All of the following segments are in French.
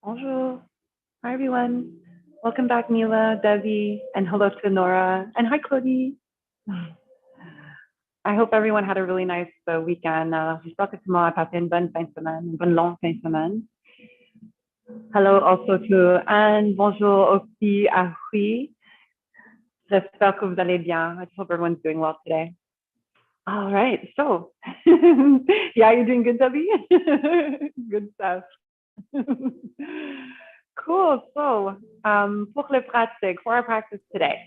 Bonjour. Hi, everyone. Welcome back, Mila, Devi, and hello to Nora. And hi, Cody. I hope everyone had a really nice weekend. J'espère que tout le monde a passé une bonne fin de semaine, une bonne longue fin de semaine. Hello also to Anne. Bonjour aussi à Hui. J'espère que vous allez bien. I just hope everyone's doing well today. All right. So, yeah, you're doing good, Debbie? Good stuff. Cool. So, pour our practice today,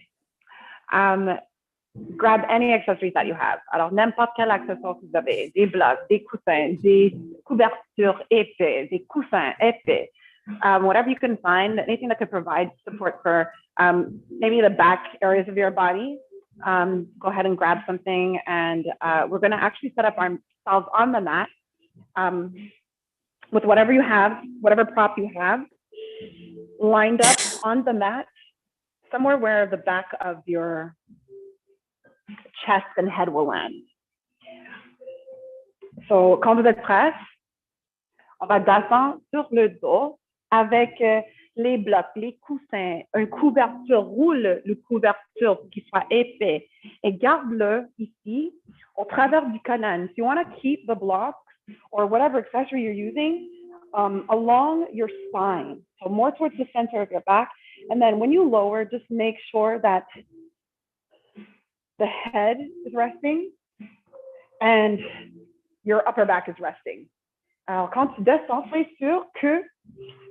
grab any accessories that you have. Alors, n'importe quel accessoire que vous avez, des blocs, des coussins, des couvertures épais, des coussins épais, whatever you can find, anything that could provide support for maybe the back areas of your body. Go ahead and grab something, and we're going to actually set up ourselves on the mat with whatever you have, whatever prop you have, lined up on the mat, somewhere where the back of your chest and head will land. So, quand vous êtes prêts, on va descendre sur le dos avec les blocs, les coussins, une couverture, roule le couverture qui soit épais et garde-le ici au travers du colonne. So you want to keep the blocks or whatever accessory you're using along your spine, so more towards the center of your back. And then when you lower, just make sure that the head is resting and your upper back is resting. Alors, quand tu descends, soyez sûr que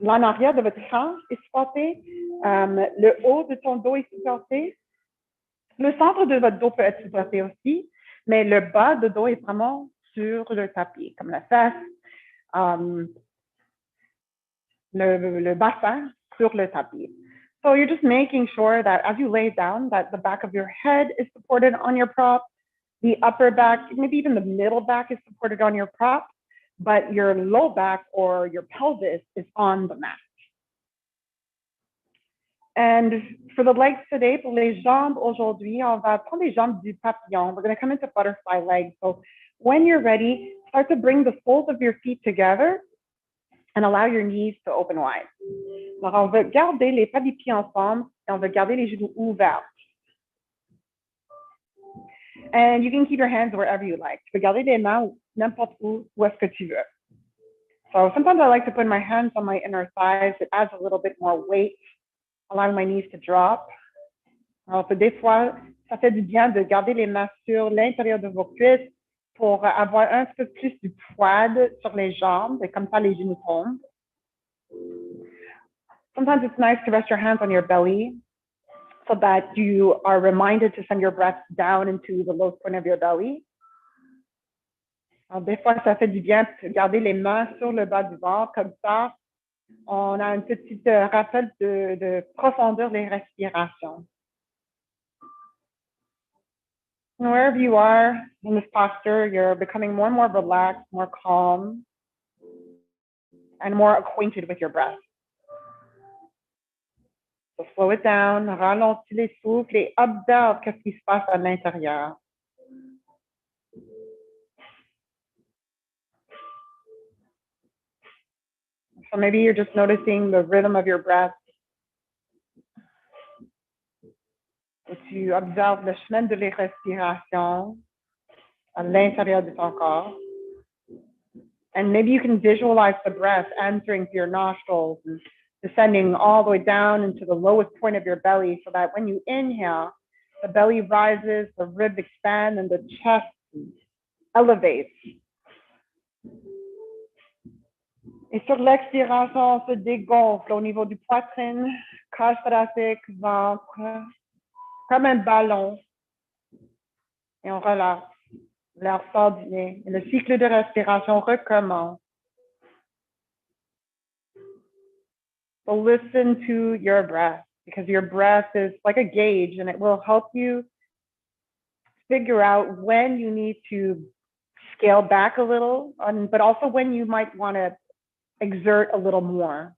l'en arrière de votre hanche est supporté, le haut de ton dos est supporté, le centre de votre dos peut être supporté aussi, mais le bas de dos est vraiment sur le tapis, comme la fesse, le bassin sur le tapis. So you're just making sure that as you lay down, that the back of your head is supported on your prop, the upper back, maybe even the middle back is supported on your prop, but your low back or your pelvis is on the mat. And for the legs today, pour les jambes aujourd'hui, on va prendre les jambes du papillon. We're going to come into butterfly legs. So when you're ready, start to bring the soles of your feet together and allow your knees to open wide. Alors, on va garder les pas des pieds ensemble et on va garder les genoux ouverts. And you can keep your hands wherever you like. Tu peux garder les mains n'importe où est-ce que tu veux. So sometimes I like to put my hands on my inner thighs. It adds a little bit more weight, allowing my knees to drop. Alors, des fois, ça fait du bien de garder les mains sur l'intérieur de vos cuisses pour avoir un peu plus du poids sur les jambes, et comme ça, les genoux tombent. Sometimes it's nice to rest your hands on your belly so that you are reminded to send your breath down into the lowest point of your belly. Alors, des fois, ça fait du bien de garder les mains sur le bas du ventre, comme ça, on a une petite rappel de profondeur des respirations. Wherever you are in this posture, you're becoming more and more relaxed, more calm, and more acquainted with your breath. So slow it down, ralentis les souffles et observe ce qui se passe à l'intérieur. So maybe you're just noticing the rhythm of your breath. Et tu observes le chemin de la respiration à l'intérieur de ton corps. And maybe you can visualize the breath entering through your nostrils and descending all the way down into the lowest point of your belly so that when you inhale, the belly rises, the ribs expand, and the chest elevates. Et sur l'expiration, on se dégonfle au niveau du poitrine, cage thoracique, ventre, comme un ballon. Et on relâche. L'air sort du nez. Et le cycle de respiration recommence. So listen to your breath, because your breath is like a gauge and it will help you figure out when you need to scale back a little, but also when you might want to exert a little more.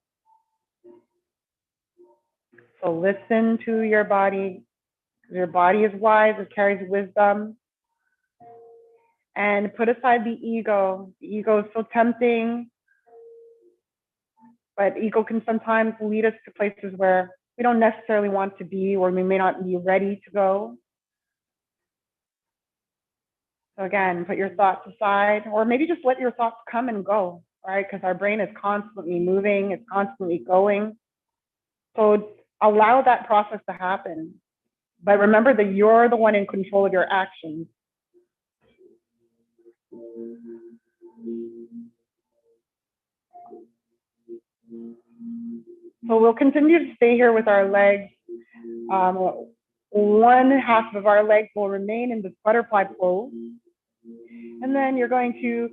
So listen to your body. Your body is wise, it carries wisdom. And put aside the ego. The ego is so tempting. but ego can sometimes lead us to places where we don't necessarily want to be, or we may not be ready to go. So again, put your thoughts aside, or maybe just let your thoughts come and go, right? Because our brain is constantly moving, it's constantly going. So allow that process to happen. But remember that you're the one in control of your actions. So we'll continue to stay here with our legs. One half of our legs will remain in this butterfly pose. And then you're going to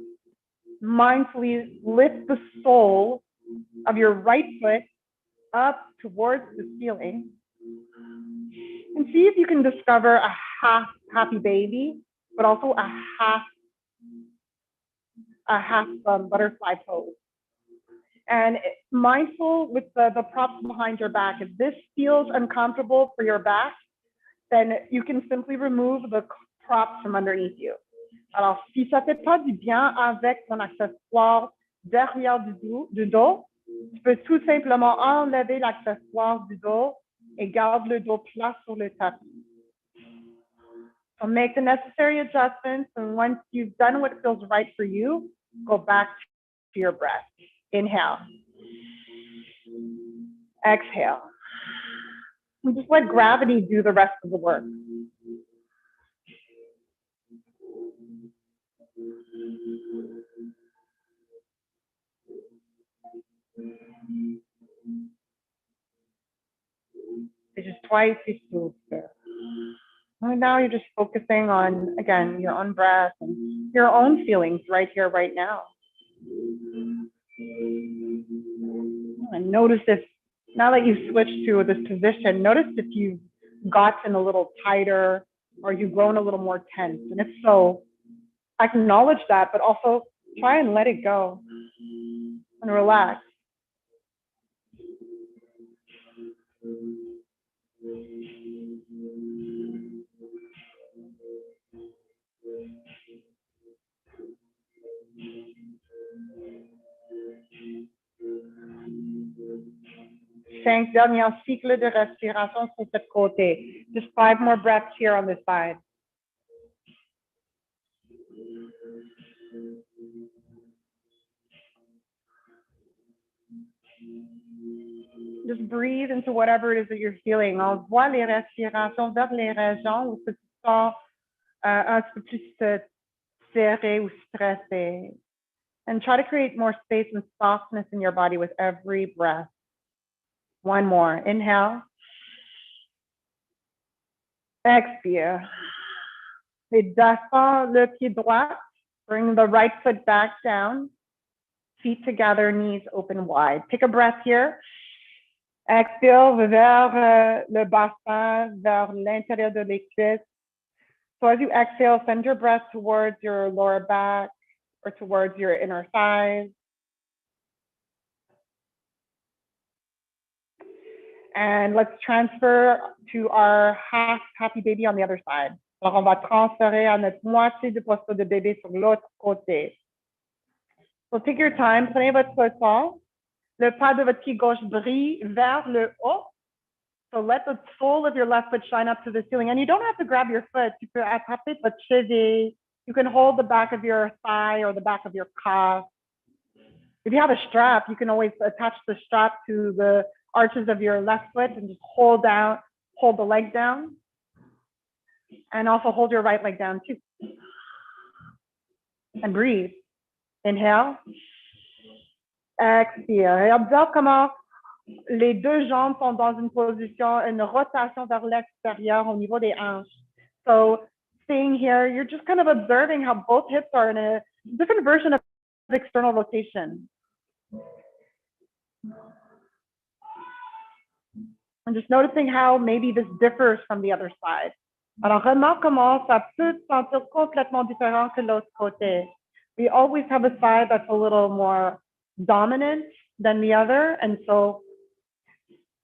mindfully lift the sole of your right foot up towards the ceiling. And see if you can discover a half happy baby, but also a half butterfly pose. And mindful with the props behind your back. If this feels uncomfortable for your back, then you can simply remove the props from underneath you. Alors, si ça ne fait pas du bien avec ton accessoire derrière du dos, tu peux tout simplement enlever l'accessoire du dos et garde le dos plat sur le tapis. So make the necessary adjustments, and once you've done what feels right for you, go back to your breath. Inhale. Exhale. And just let gravity do the rest of the work. It's just twice you souffle. And now you're just focusing on, again, your own breath and your own feelings right here, right now. And notice if, now that you've switched to this position, notice if you've gotten a little tighter or you've grown a little more tense. And if so, acknowledge that, but also try and let it go and relax. Cinq derniers cycles de respiration sur cette côté. Just 5 more breaths here on this side. Just breathe into whatever it is that you're feeling. Envoie les respirations vers les régions où tu te sens un peu plus serré ou stressé. And try to create more space and softness in your body with every breath. One more. Inhale. Expire. Et descends le pied droit. Bring the right foot back down. Feet together, knees open wide. Take a breath here. Expire vers le bassin, vers l'intérieur de les cuisses. So as you exhale, send your breath towards your lower back or towards your inner thighs. And let's transfer to our half happy baby on the other side. Alors, on va transférer à notre moitié de posture de bébé sur l'autre côté. So take your time, prenez votre temps. Le pas de votre pied gauche brille vers le haut. So let the sole of your left foot shine up to the ceiling. And you don't have to grab your foot. Tu peux attraper votre cheville. You can hold the back of your thigh or the back of your calf. If you have a strap, you can always attach the strap to the arches of your left foot and just hold the leg down. And also hold your right leg down too. And breathe. Inhale. Expire. Et observe comment les deux jambes sont dans une rotation vers l'extérieur au niveau des hanches. So staying here, you're just kind of observing how both hips are in a different version of external rotation. And just noticing how maybe this differs from the other side. Alors, remarque comment ça peut se sentir complètement différent que l'autre côté. We always have a side that's a little more dominant than the other. And so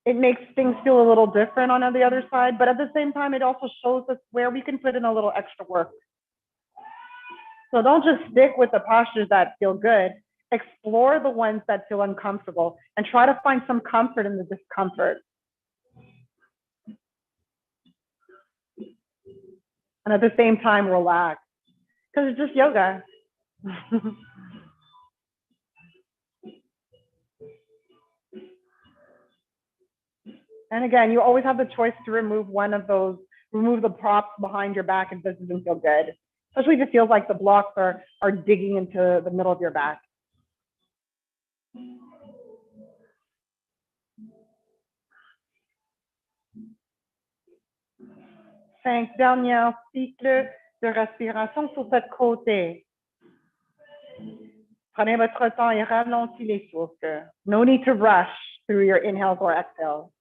it makes things feel a little different on the other side. But at the same time, it also shows us where we can put in a little extra work. So don't just stick with the postures that feel good. explore the ones that feel uncomfortable and try to find some comfort in the discomfort. And at the same time, relax, because it's just yoga. And again, you always have the choice to remove one of those, remove the props behind your back if this doesn't feel good, especially if it feels like the blocks are digging into the middle of your back. 5 derniers cycles de respiration sur cette côté. Prenez votre temps et ralentissez les souffles. No need to rush through your inhales or exhales.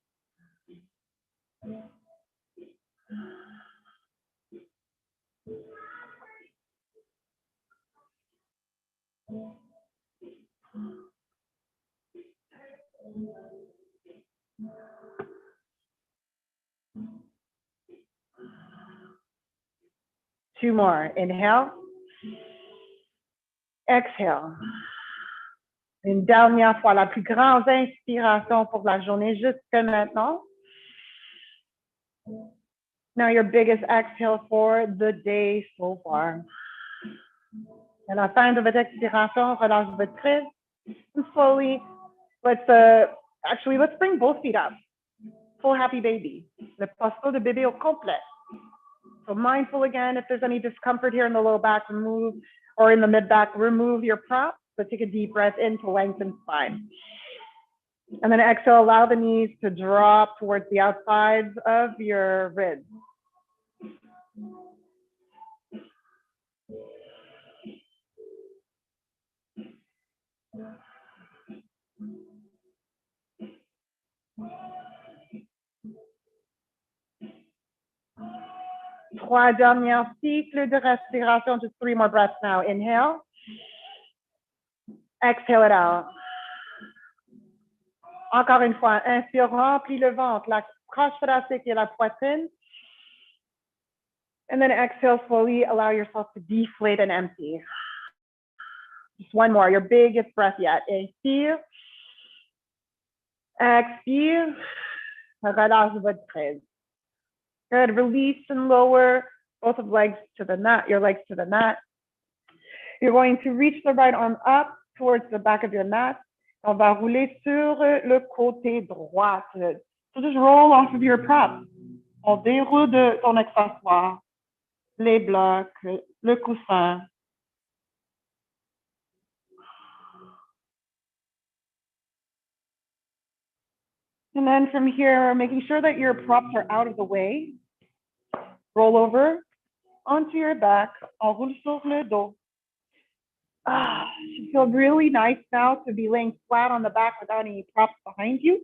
Two more. Inhale. Exhale. Une dernière fois, la plus grande inspiration pour la journée jusque maintenant. Now your biggest exhale for the day so far. À la fin de votre expiration, relâche votre prise. And slowly, let's bring both feet up. Full happy baby. Le posture de bébé au complet. So mindful again, if there's any discomfort here in the low back, remove, or in the mid back, remove your prop. So take a deep breath in to lengthen spine. And then exhale, allow the knees to drop towards the outsides of your ribs. Trois derniers cycles de respiration, just 3 more breaths now. Inhale. Exhale it out. Encore une fois, inspire, remplis le ventre, la cage thoracique et la poitrine. And then exhale slowly, allow yourself to deflate and empty. Just one more, your biggest breath yet. Inspire. Expire. Relâche votre prise. Good, release and lower both of legs to the mat, your legs to the mat. You're going to reach the right arm up towards the back of your mat. On va rouler sur le côté droit. So just roll off of your prop. On déroule de ton accessoire, les blocs, le coussin. And then from here, making sure that your props are out of the way. Roll over onto your back. On roule sur le dos. It should feel really nice now to be laying flat on the back without any props behind you.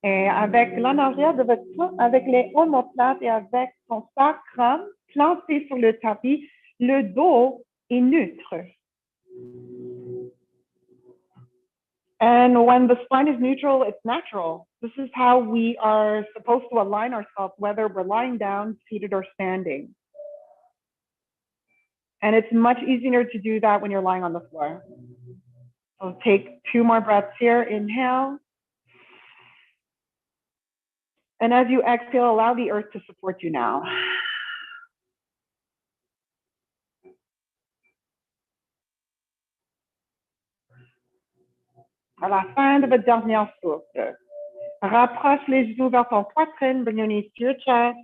Et avec l'en arrière de votre cou, avec les omoplates et avec son sacrum planté sur le tapis, le dos est neutre. And when the spine is neutral, it's natural. This is how we are supposed to align ourselves, whether we're lying down, seated, or standing. And it's much easier to do that when you're lying on the floor. So take 2 more breaths here. Inhale. And as you exhale, allow the earth to support you now. À la fin de votre dernière souffle, rapproche les genoux vers ton poitrine, bring your knees to your chest.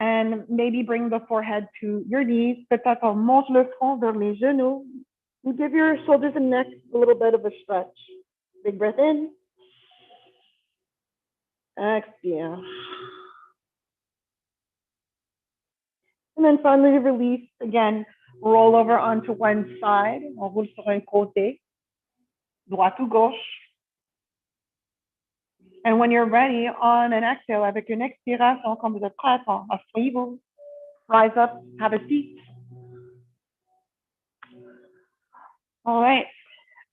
And maybe bring the forehead to your knees. Peut-être on monte le front vers les genoux. And give your shoulders and neck a little bit of a stretch. Big breath in. Exhale. And then finally release. Again, roll over onto one side. On roule sur un côté. Droite ou gauche. And when you're ready, on an exhale, avec une expiration, quand vous êtes prêt, asseyez-vous. Rise up, have a seat. All right.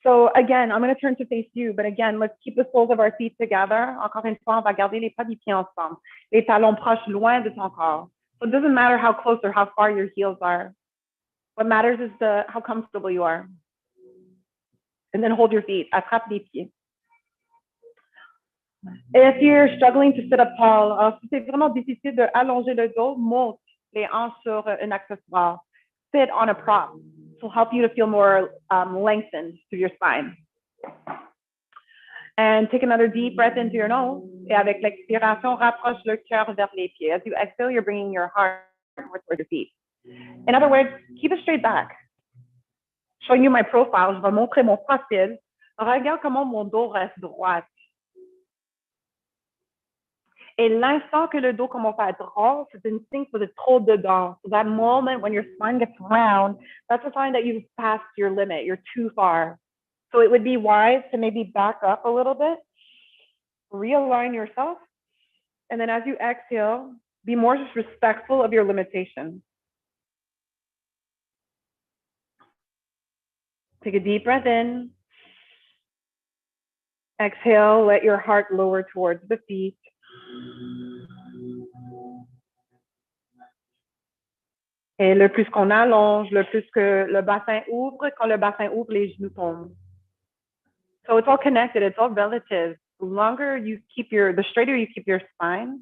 So again, I'm going to turn to face you, but again, let's keep the soles of our feet together. Encore une fois, on va garder les pas des pieds ensemble. Les talons proches loin de ton corps. So it doesn't matter how close or how far your heels are. What matters is how comfortable you are. And then hold your feet. Attrape les pieds. If you're struggling to sit up tall, alors si c'est vraiment difficile de allonger le dos, monte les hanches sur un accessoire. Sit on a prop. This will help you to feel more lengthened through your spine. And take another deep breath into your nose. Et avec l'expiration, rapproche le cœur vers les pieds. As you exhale, you're bringing your heart towards your feet. In other words, keep a straight back. Showing you my profile, je vais montrer mon profil. Regarde comment mon dos reste droit. Et l'instant que le dos commence à être droit, c'est un signe que vous êtes trop dedans. So that moment when your spine gets round, that's a sign that you've passed your limit. You're too far. So it would be wise to maybe back up a little bit, realign yourself, and then as you exhale, be more just respectful of your limitations. Take a deep breath in. Exhale, let your heart lower towards the feet. Et le plus qu'on allonge, le plus que le bassin ouvre, quand le bassin ouvre, les genoux tombent. So it's all connected, it's all relative. The longer you keep the straighter you keep your spine,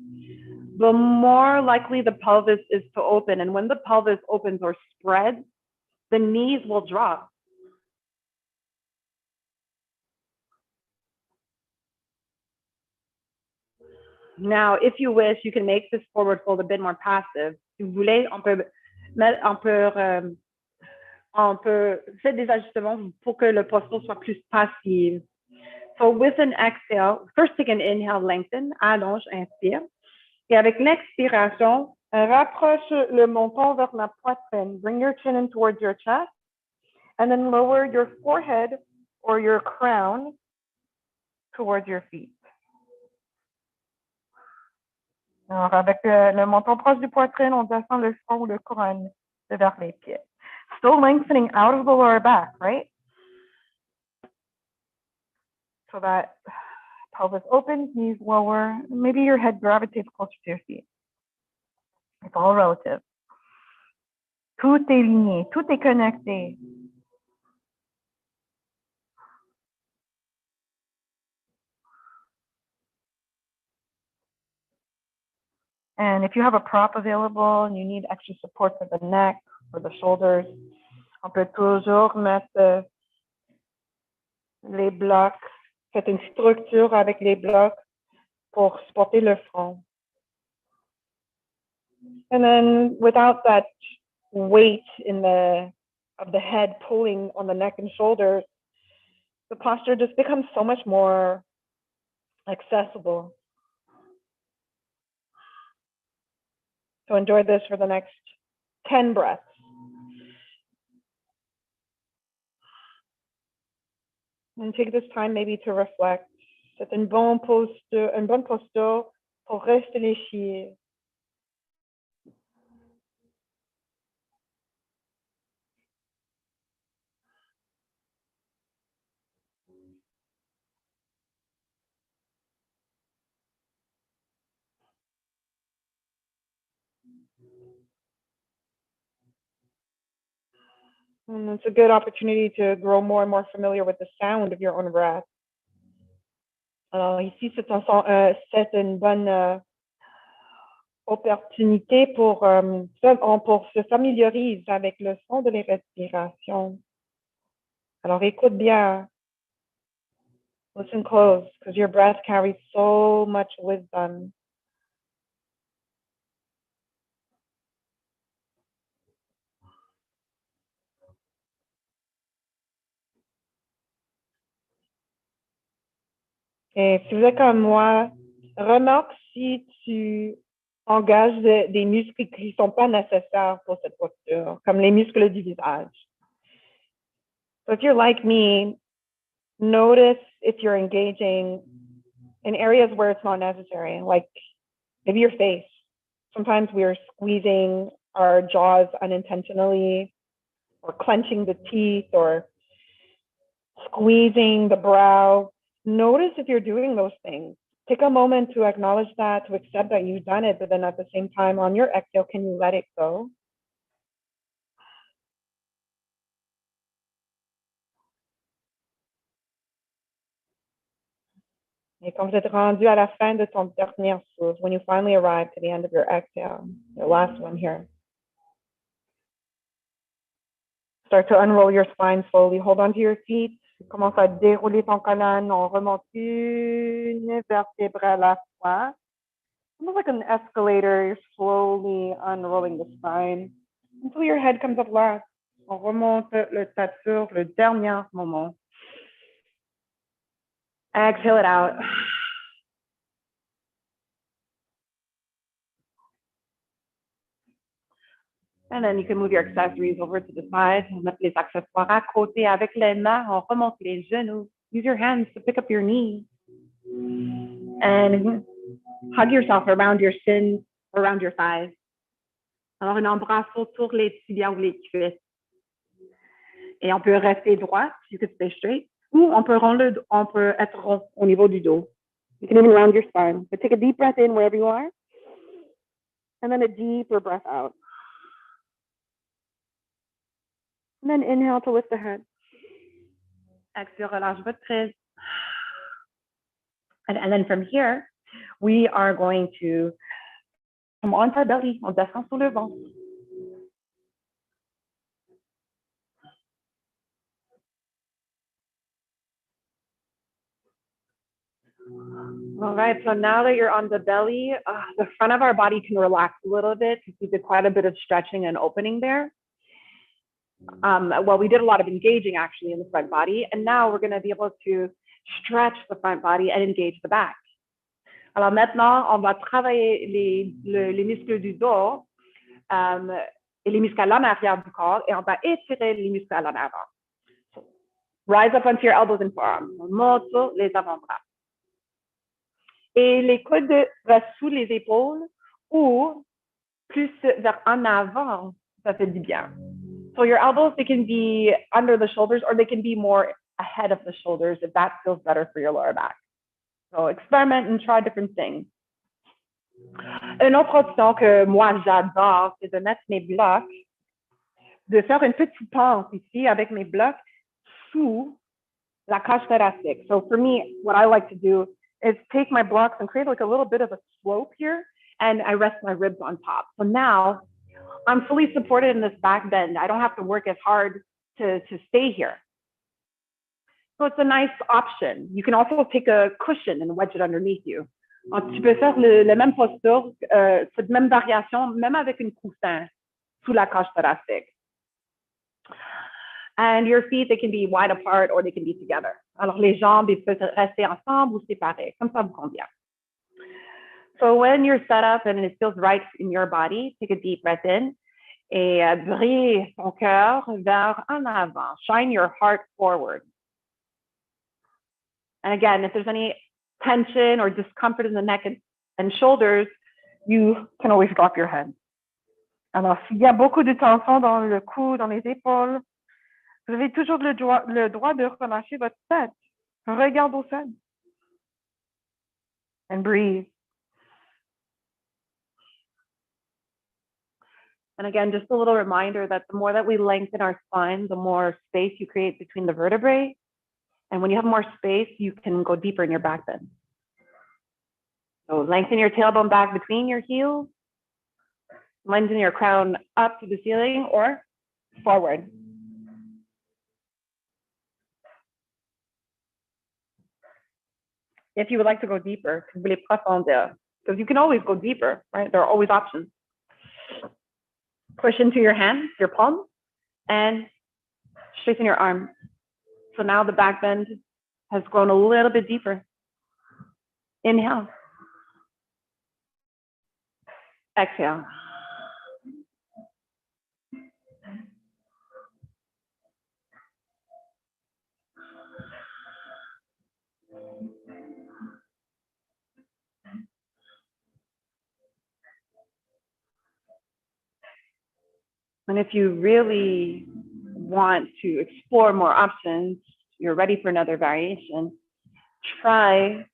the more likely the pelvis is to open. And when the pelvis opens or spreads, the knees will drop. Now, if you wish, you can make this forward fold a bit more passive. Si vous voulez, on peut faire des ajustements pour que le posture soit plus passive. So with an exhale, first take an inhale, lengthen, allonge, inspire. Et avec l'expiration, rapproche le menton vers la poitrine. Bring your chin in towards your chest. And then lower your forehead or your crown towards your feet. Alors, avec le menton proche du poitrine, on descend le front ou le couronne vers les pieds. Still lengthening out of the lower back, right? So that pelvis opens, knees lower. Maybe your head gravitates closer to your feet. It's all relative. Tout est lié, tout est connecté. And if you have a prop available and you need extra support for the neck, for the shoulders, on peut toujours mettre les blocs. Faites une structure avec les blocs pour supporter le front. And then without that weight of the head pulling on the neck and shoulders, the posture just becomes so much more accessible. So enjoy this for the next 10 breaths. And take this time maybe to reflect. C'est une bonne posture pour réfléchir. And it's a good opportunity to grow more and more familiar with the sound of your own breath. Alors ici, c'est une bonne opportunité pour se familiariser avec le son de les respirations. Alors écoute bien. Listen close, because your breath carries so much wisdom. Et si vous êtes comme moi, remarque si tu engages des muscles qui ne sont pas nécessaires pour cette posture, comme les muscles du visage. So if you're like me, notice if you're engaging in areas where it's not necessary, like maybe your face. Sometimes we are squeezing our jaws unintentionally, or clenching the teeth, or squeezing the brow. Notice if you're doing those things. Take a moment to acknowledge that, to accept that you've done it, but then at the same time, on your exhale, can you let it go? Et quand vous êtes rendu à la fin de ton dernier souffle, when you finally arrive to the end of your exhale, your last one here, start to unroll your spine slowly. Hold on to your feet. Commence à dérouler ton colonne. On remonte une vertèbre à la fois. Almost like an escalator, you're slowly unrolling the spine until your head comes up last. On remonte le tête sur le dernier moment. Exhale it out. And then you can move your accessories over to the side. On met les accessoires à côté avec les mains. On remonte les genoux. Use your hands to pick up your knees. And hug yourself around your shins, around your thighs. Alors, un embrasse autour les tibias ou les cuisses. Et on peut rester droit, you could stay straight, ou on peut être rond au niveau du dos. You can even round your spine. But take a deep breath in wherever you are, and then a deeper breath out. And then inhale to lift the head. Exhale, relâche votre prise. And then from here, we are going to come onto our belly. On descend sur le ventre. All right, so now that you're on the belly, the front of our body can relax a little bit because we did quite a bit of stretching and opening there. Well, we did a lot of engaging actually in the front body, and now we're going to be able to stretch the front body and engage the back. Alors maintenant, on va travailler les muscles du dos et les muscles à l'en arrière du corps, et on va étirer les muscles à l'en avant. So, rise up onto your elbows and forearms. On monte sur les avant-bras. Et les coudes restent sous les épaules ou plus vers en avant, ça fait du bien. So your elbows, they can be under the shoulders or they can be more ahead of the shoulders if that feels better for your lower back. So experiment and try different things. Une autre option que moi j'adore, c'est de mettre mes blocs, de faire une petite pente ici avec mes blocs sous la cage thoracique. So for me, what I like to do is take my blocks and create like a little bit of a slope here, and I rest my ribs on top. So now I'm fully supported in this back bend. I don't have to work as hard to stay here. So it's a nice option. You can also take a cushion and wedge it underneath you. Donc, tu peux faire la même posture, cette même variation, même avec une coussin sous la cage thoracique. And your feet, they can be wide apart or they can be together. Alors, les jambes, ils peuvent rester ensemble ou séparées, comme ça vous convient. So when you're set up and it feels right in your body, take a deep breath in et brille ton cœur vers en avant. Shine your heart forward. And again, if there's any tension or discomfort in the neck and shoulders, you can always drop your head. Alors, s'il y a beaucoup de tension dans le cou, dans les épaules, vous avez toujours le droit de relâcher votre tête. Regarde au sol. And breathe. And again, just a little reminder that the more that we lengthen our spine, the more space you create between the vertebrae. And when you have more space, you can go deeper in your back bend. So lengthen your tailbone back between your heels. Lengthen your crown up to the ceiling or forward. If you would like to go deeper, really profondeur, because you can always go deeper, right? There are always options. Push into your hands, your palms, and straighten your arms. So now the back bend has grown a little bit deeper. Inhale. Exhale. And if you really want to explore more options, you're ready for another variation, try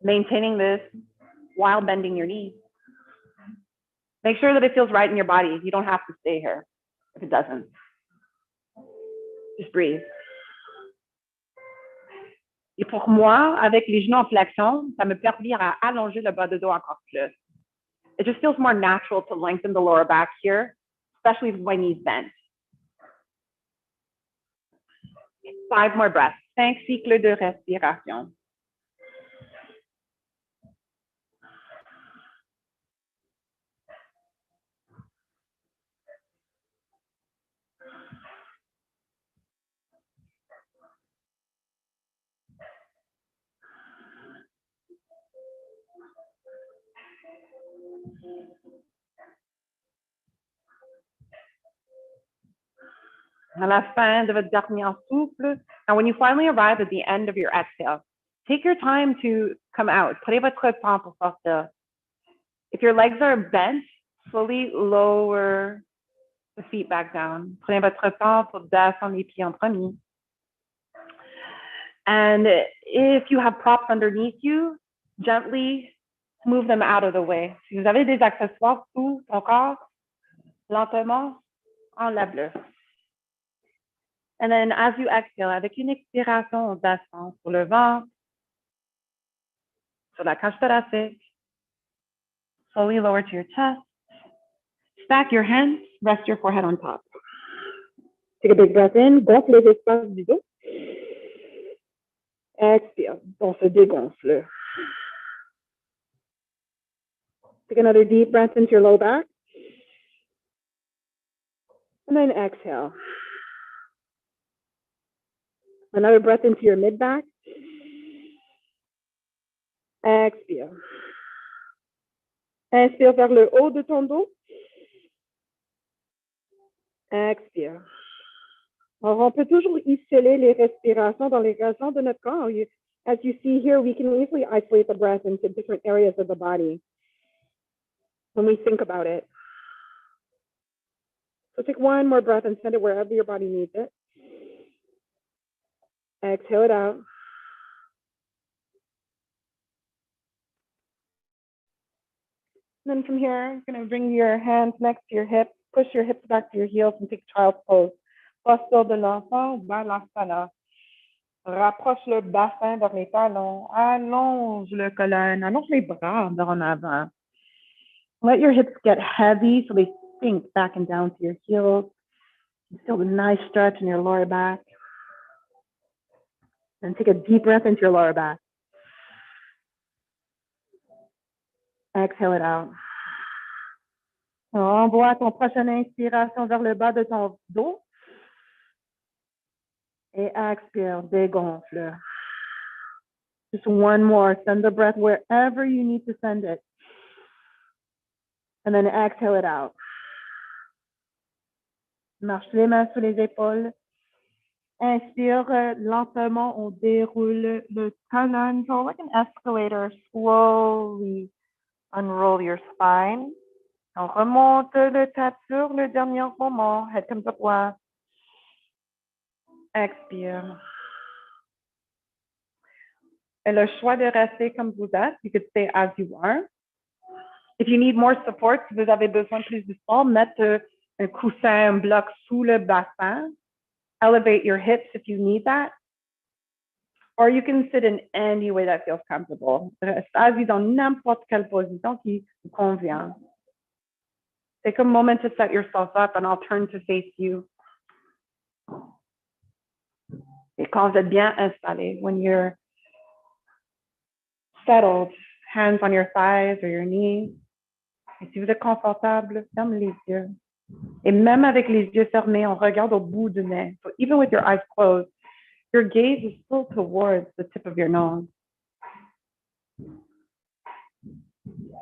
maintaining this while bending your knees. Make sure that it feels right in your body. You don't have to stay here if it doesn't. Just breathe. Et pour moi, avec les genoux en flexion, ça me permet à allonger le bas de dos encore plus. It just feels more natural to lengthen the lower back here, especially with my knees bent. 5 more breaths. 5 cycles de respiration. À la fin de votre dernier souffle, and when you finally arrive at the end of your exhale, take your time to come out. Prenez votre temps pour sortir. If your legs are bent, slowly lower the feet back down. Prenez votre temps pour descendre les pieds en premier. And if you have props underneath you, gently move them out of the way. Si vous avez des accessoires sous ton corps, lentement, enlève-le. And then as you exhale, avec une expiration, on descend sur le ventre, sur la cage thoracique. Slowly lower to your chest. Stack your hands, rest your forehead on top. Take a big breath in, gonfle les espaces du dos. Expire, on se dégonfle. Take another deep breath into your low back. And then exhale. Another breath into your mid back. Expire. Inspire vers le haut de ton dos. Expire. Alors, on peut toujours isoler les respirations dans les régions de notre corps. As you see here, we can easily isolate the breath into different areas of the body when we think about it. So take one more breath and send it wherever your body needs it. Exhale it out. And then from here, you're going to bring your hands next to your hips, push your hips back to your heels and take child's pose. Posture de l'enfant, balasana. Rapproche le bassin vers les talons, allonge le colonne, allonge les bras vers en avant. Let your hips get heavy so they sink back and down to your heels. You feel a nice stretch in your lower back. And take a deep breath into your lower back. Exhale it out. Envoie ton prochaine inspiration vers le bas de ton dos. Et expire, dégonfle. Just one more. Send the breath wherever you need to send it. And then exhale it out. Marche les mains sous les épaules. Inspire, lentement, on déroule le colonne. So like an escalator, slowly unroll your spine. On remonte le tête sur le dernier moment. Head comes up wide. Expire. Et le choix de rester comme vous êtes, you could stay as you are. If you need more support, si vous avez besoin de plus de support, mettre un coussin, un bloc sous le bassin. Elevate your hips if you need that. Or you can sit in any way that feels comfortable. Reste assis dans n'importe quelle position qui vous convient. Take a moment to set yourself up and I'll turn to face you. Et quand vous êtes bien installé, when you're settled, hands on your thighs or your knees. Et si vous êtes confortable, ferme les yeux. Et même avec les yeux fermés, on regarde au bout du nez. So even with your eyes closed, your gaze is still towards the tip of your nose.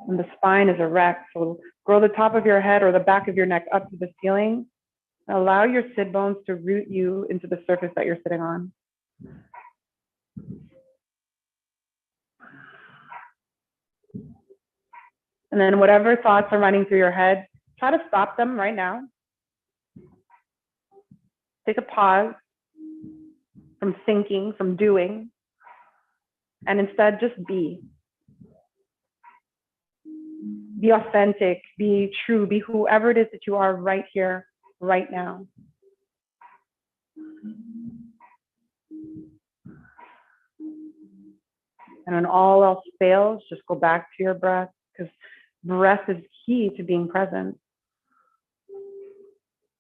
And the spine is erect. So grow the top of your head or the back of your neck up to the ceiling. Allow your sit bones to root you into the surface that you're sitting on. And then whatever thoughts are running through your head, try to stop them right now. Take a pause from thinking, from doing, and instead just be. Be authentic, be true, be whoever it is that you are right here, right now. And when all else fails, just go back to your breath, because breath is key to being present.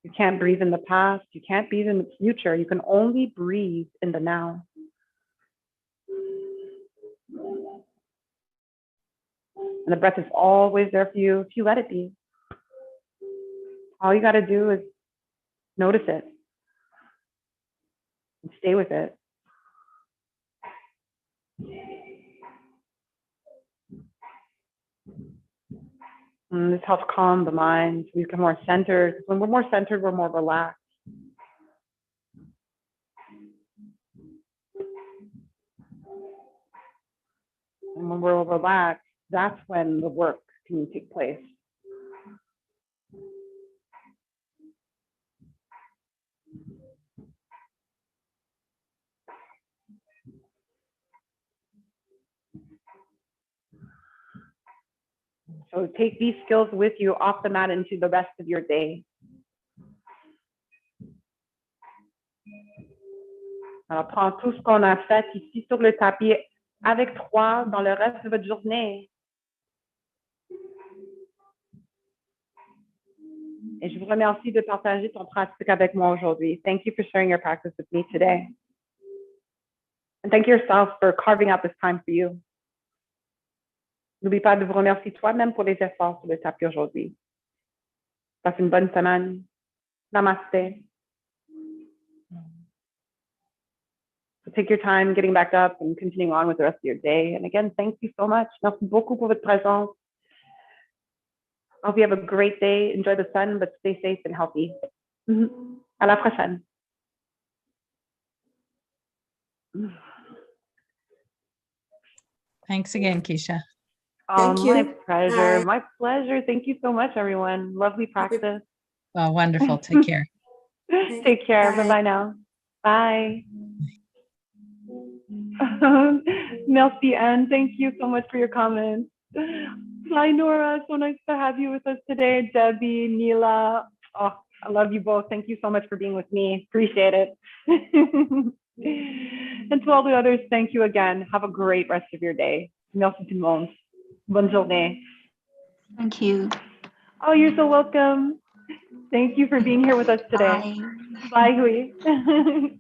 You can't breathe in the past. You can't breathe in the future. You can only breathe in the now. And the breath is always there for you if you let it be. All you got to do is notice it and stay with it. And this helps calm the mind. We become more centered. When we're more centered, we're more relaxed. And when we're relaxed, that's when the work can take place. So take these skills with you off the mat into the rest of your day. Alors, prends tout ce qu'on a fait ici sur le tapis avec toi dans le reste de votre journée. Et je vous remercie de partager ton pratique avec moi aujourd'hui. Thank you for sharing your practice with me today. And thank yourself for carving out this time for you. N'oublie pas de vous remercier toi-même pour les efforts sur le tapis aujourd'hui. Passe une bonne semaine. Namaste. So take your time getting back up and continuing on with the rest of your day. And again, thank you so much. Merci beaucoup pour votre présence. I hope you have a great day. Enjoy the sun, but stay safe and healthy. À la prochaine. Thanks again, Keisha. Oh, Thank you. my pleasure. Bye. My pleasure. Thank you so much, everyone. Lovely practice. Oh, wonderful. Take care. Take care. Bye. Bye-bye now. Bye. Merci, Anne. Thank you so much for your comments. Hi, Nora. So nice to have you with us today. Debbie, Neela. Oh, I love you both. Thank you so much for being with me. Appreciate it. And to all the others, thank you again. Have a great rest of your day. Merci tout le monde. Bonne journée. Thank you. Oh, you're so welcome. Thank you for being here with us today. Bye. Bye, Hui.